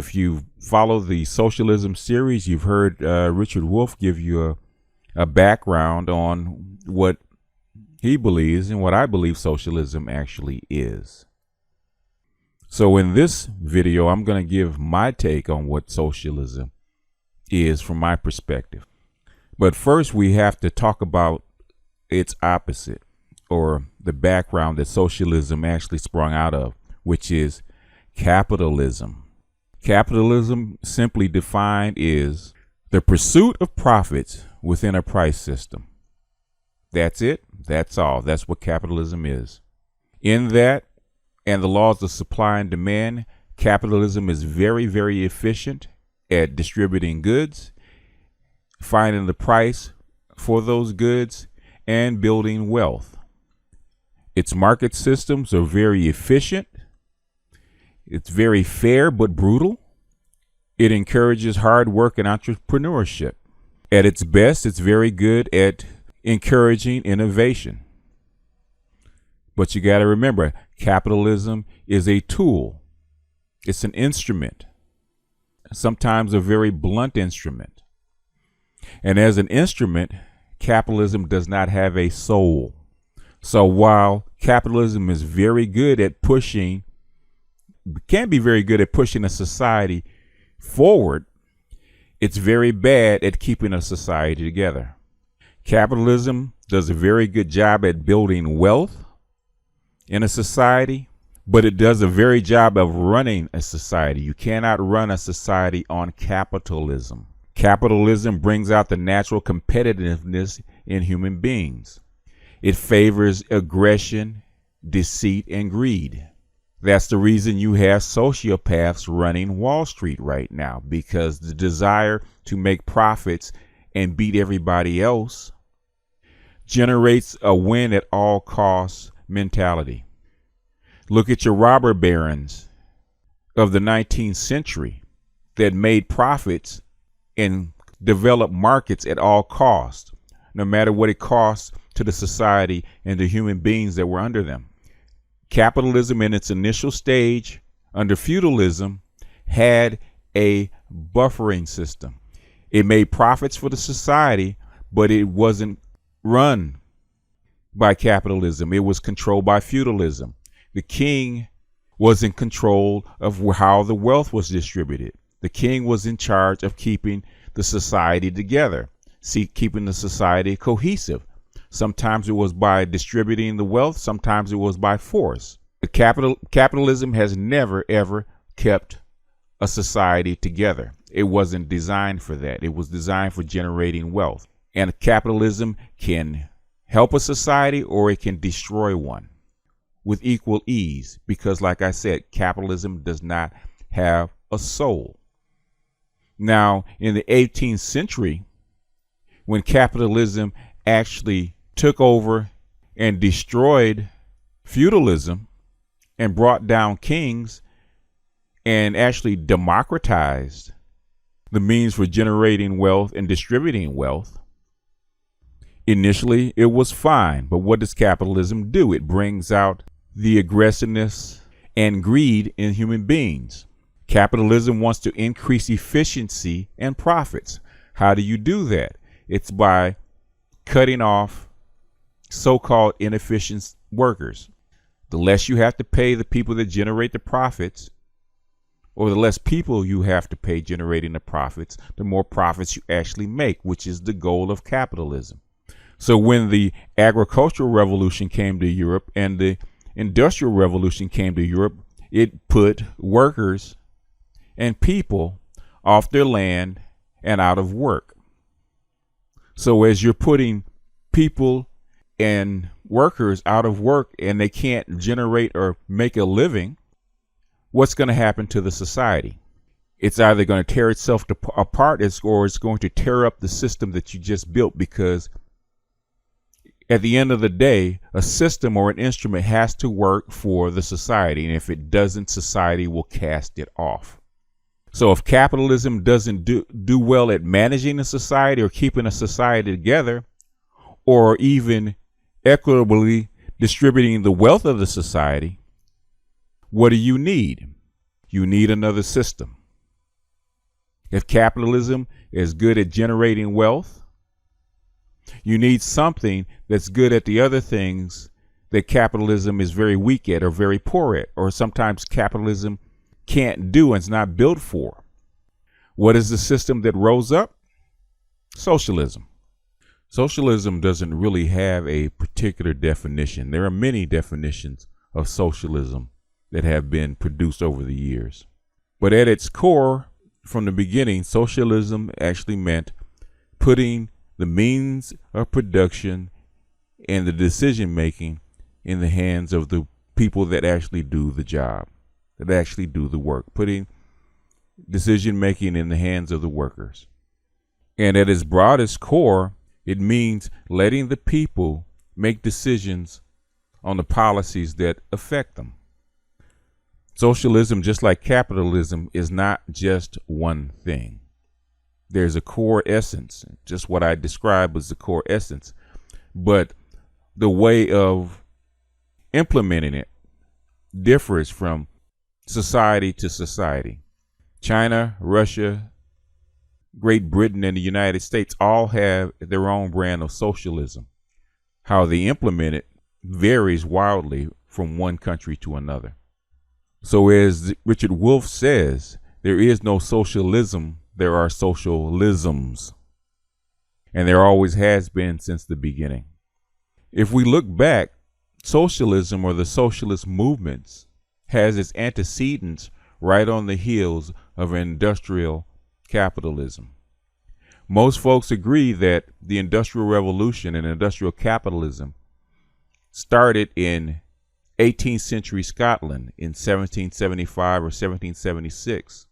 If you follow the socialism series, you've heard Richard Wolff give you a background on what he believes and what I believe socialism actually is. So in this video, I'm going to give my take on what socialism is from my perspective. But first, we have to talk about its opposite, or the background that socialism actually sprung out of, which is capitalism. Capitalism, simply defined, is the pursuit of profits within a price system. That's it. That's all. That's what capitalism is. In that and the laws of supply and demand, capitalism is very, very efficient at distributing goods, finding the price for those goods, and building wealth. Its market systems are very efficient. It's very fair but brutal. It encourages hard work and entrepreneurship. At its best, it's very good at encouraging innovation. But you got to remember, capitalism is a tool. It's an instrument, sometimes a very blunt instrument. And as an instrument, capitalism does not have a soul. So while capitalism is very good at pushing, can be very good at pushing a society forward, it's very bad at keeping a society together. Capitalism does a very good job at building wealth in a society, but it does a very job of running a society. You cannot run a society on capitalism. Capitalism brings out the natural competitiveness in human beings. It favors aggression, deceit, and greed. That's the reason you have sociopaths running Wall Street right now, because the desire to make profits and beat everybody else generates a win at all costs mentality. Look at your robber barons of the 19th century that made profits and developed markets at all costs, no matter what it costs to the society and the human beings that were under them. Capitalism in its initial stage under feudalism had a buffering system. It made profits for the society, but it wasn't run by capitalism. It was controlled by feudalism. The king was in control of how the wealth was distributed. The king was in charge of keeping the society together, keeping the society cohesive. Sometimes it was by distributing the wealth. Sometimes it was by force. Capitalism has never, ever kept a society together. It wasn't designed for that. It was designed for generating wealth. And capitalism can help a society or it can destroy one with equal ease, because like I said, capitalism does not have a soul. Now, in the 18th century, when capitalism actually took over and destroyed feudalism and brought down kings and actually democratized the means for generating wealth and distributing wealth, initially it was fine. But what does capitalism do? It brings out the aggressiveness and greed in human beings. Capitalism wants to increase efficiency and profits. How do you do that? It's by cutting off so-called inefficient workers. The less you have to pay the people that generate the profits, or the less people you have to pay generating the profits, the more profits you actually make, which is the goal of capitalism. So when the agricultural revolution came to Europe and the industrial revolution came to Europe, it put workers and people off their land and out of work. So as you're putting people and workers out of work and they can't generate or make a living, what's going to happen to the society? It's either going to tear itself apart or it's going to tear up the system that you just built, because at the end of the day, a system or an instrument has to work for the society. And if it doesn't, society will cast it off. So if capitalism doesn't do well at managing a society or keeping a society together, or even equitably distributing the wealth of the society, what do you need? You need another system. If capitalism is good at generating wealth, you need something that's good at the other things that capitalism is very weak at or very poor at, or sometimes capitalism can't do and is not built for. What is the system that rose up? Socialism. Socialism doesn't really have a particular definition. There are many definitions of socialism that have been produced over the years. But at its core, from the beginning, socialism actually meant putting the means of production and the decision making in the hands of the people that actually do the job, that actually do the work, putting decision making in the hands of the workers. And at its broadest core, it means letting the people make decisions on the policies that affect them. Socialism, just like capitalism, is not just one thing. There's a core essence, just what I described as the core essence, but the way of implementing it differs from society to society. China, Russia, Great Britain, and the United States all have their own brand of socialism. How they implement it varies wildly from one country to another. So as Richard Wolff says, there is no socialism, there are socialisms. And there always has been since the beginning. If we look back, socialism or the socialist movements has its antecedents right on the heels of industrial capitalism. Most folks agree that the Industrial Revolution and industrial capitalism started in 18th century Scotland in 1775 or 1776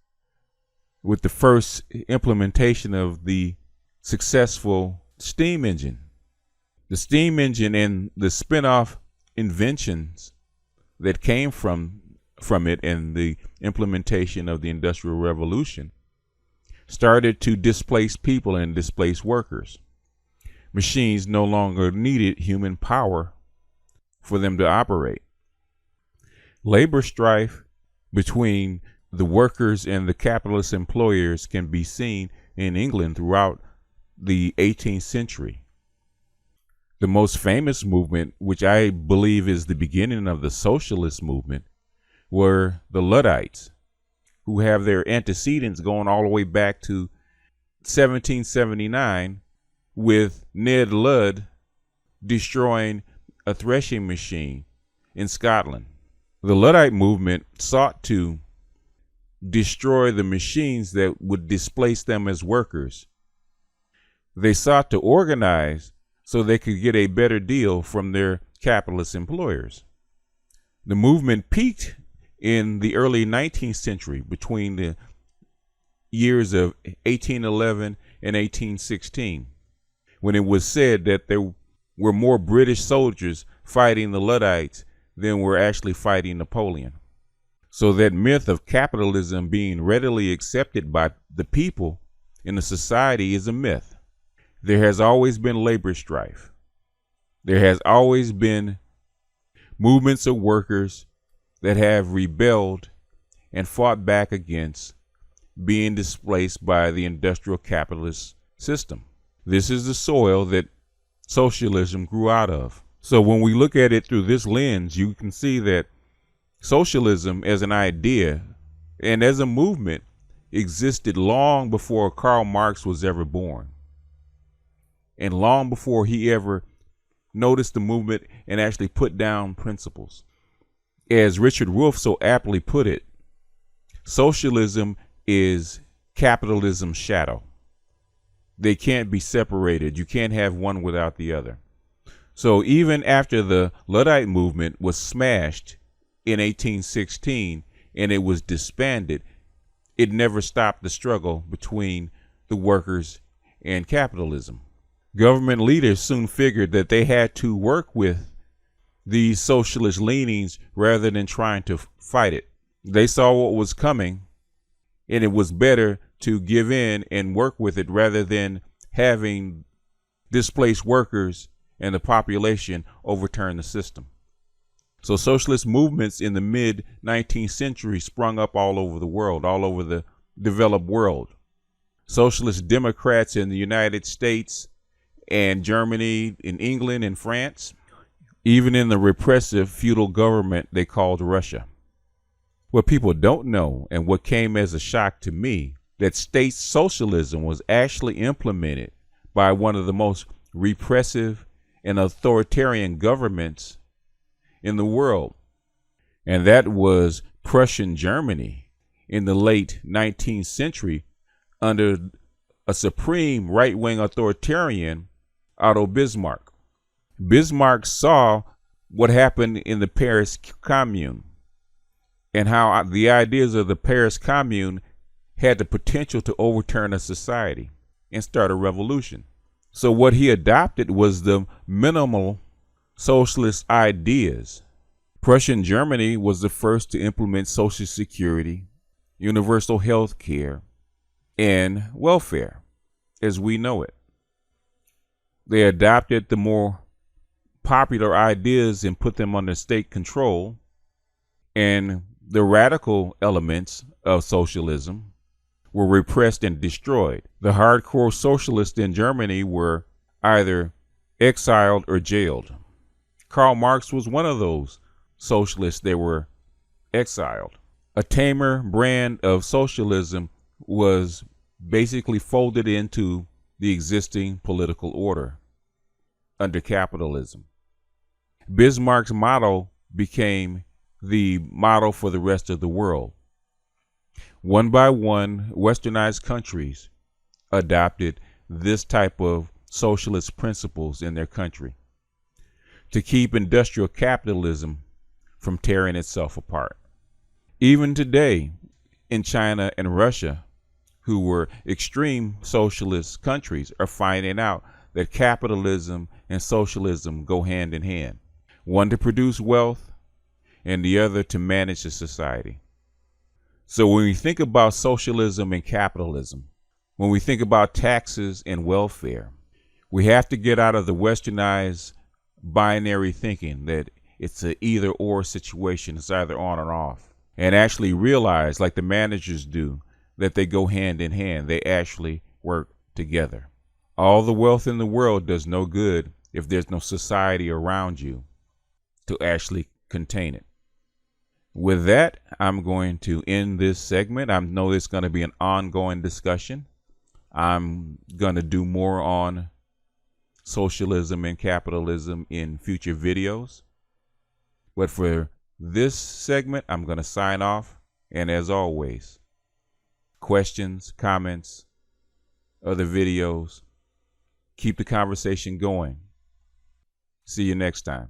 with the first implementation of the successful steam engine. The steam engine and the spin-off inventions that came from it and the implementation of the Industrial Revolution started to displace people and displace workers. Machines no longer needed human power for them to operate. Labor strife between the workers and the capitalist employers can be seen in England throughout the 18th century. The most famous movement, which I believe is the beginning of the socialist movement, were the Luddites, who have their antecedents going all the way back to 1779 with Ned Ludd destroying a threshing machine in Scotland. The Luddite movement sought to destroy the machines that would displace them as workers. They sought to organize so they could get a better deal from their capitalist employers. The movement peaked in the early 19th century between the years of 1811 and 1816, when it was said that there were more British soldiers fighting the Luddites than were actually fighting Napoleon. So that myth of capitalism being readily accepted by the people in the society is a myth. There has always been labor strife. There has always been movements of workers that have rebelled and fought back against being displaced by the industrial capitalist system. This is the soil that socialism grew out of. So when we look at it through this lens, you can see that socialism as an idea and as a movement existed long before Karl Marx was ever born, and long before he ever noticed the movement and actually put down principles. As Richard Wolff so aptly put it, socialism is capitalism's shadow. They can't be separated. You can't have one without the other. So even after the Luddite movement was smashed in 1816 and it was disbanded, it never stopped the struggle between the workers and capitalism. Government leaders soon figured that they had to work with these socialist leanings rather than trying to fight it. They saw what was coming, and it was better to give in and work with it rather than having displaced workers and the population overturn the system. So socialist movements in the mid 19th century sprung up all over the world, all over the developed world. Socialist Democrats in the United States and Germany, in England and France, even in the repressive feudal government they called Russia. What people don't know, and what came as a shock to me, that state socialism was actually implemented by one of the most repressive and authoritarian governments in the world. And that was Prussian Germany in the late 19th century under a supreme right-wing authoritarian, Otto Bismarck. Bismarck saw what happened in the Paris Commune and how the ideas of the Paris Commune had the potential to overturn a society and start a revolution. So what he adopted was the minimal socialist ideas. Prussian Germany was the first to implement Social Security, universal health care, and welfare as we know it. They adopted the more popular ideas and put them under state control, and the radical elements of socialism were repressed and destroyed. The hardcore socialists in Germany were either exiled or jailed. Karl Marx was one of those socialists that were exiled. A tamer brand of socialism was basically folded into the existing political order under capitalism. Bismarck's motto became the motto for the rest of the world. One by one, westernized countries adopted this type of socialist principles in their country to keep industrial capitalism from tearing itself apart. Even today, in China and Russia, who were extreme socialist countries, are finding out that capitalism and socialism go hand in hand. One to produce wealth and the other to manage the society. So when we think about socialism and capitalism, when we think about taxes and welfare, we have to get out of the westernized binary thinking that it's an either or situation, it's either on or off, and actually realize, like the managers do, that they go hand in hand. They actually work together. All the wealth in the world does no good if there's no society around you to actually contain it. With that, I'm going to end this segment. I know it's going to be an ongoing discussion. I'm going to do more on socialism and capitalism in future videos. But for this segment, I'm going to sign off. And as always, questions, comments, other videos, keep the conversation going. See you next time.